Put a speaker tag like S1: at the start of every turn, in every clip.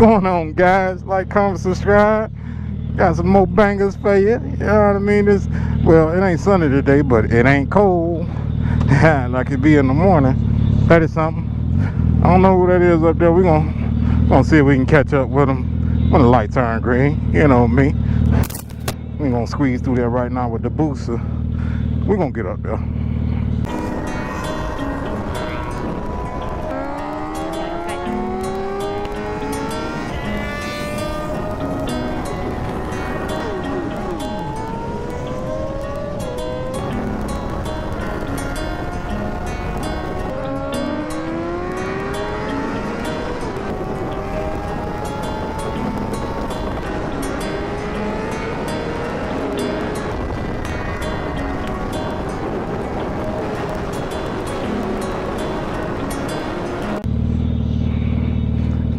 S1: going on, guys? Like, comment, subscribe. Got some more bangers for you. You know what I mean? Well, it ain't sunny today, but it ain't cold. Like it be in the morning. That is something. I don't know who that is up there. We're gonna see if we can catch up with them when the light turn green. You know me. We gonna squeeze through there right now with the booster. We're gonna get up there.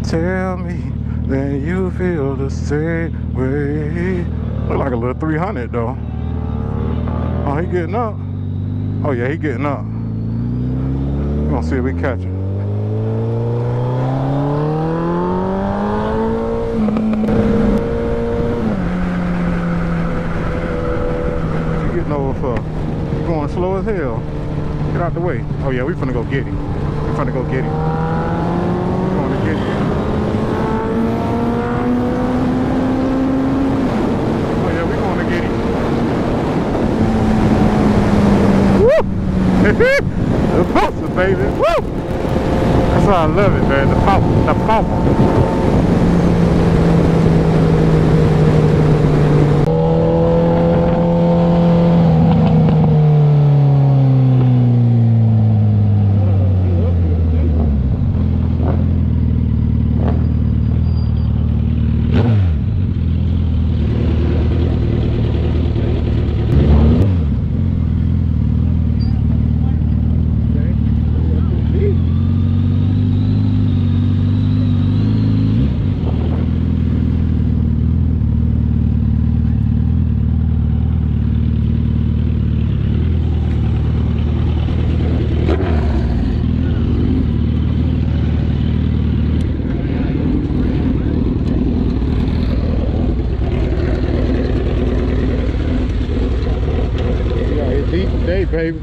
S1: Tell me that you feel the same way. Look like a little 300 though. Oh, he getting up. Oh yeah, he getting up. We're gonna see if we catch him. What you getting over for? You going slow as hell. Get out the way. Oh yeah, we finna go get him. We finna go get him. We're gonna get him. The poster, baby. Woo! That's why I love it, man. The power. The power. Deep day, baby.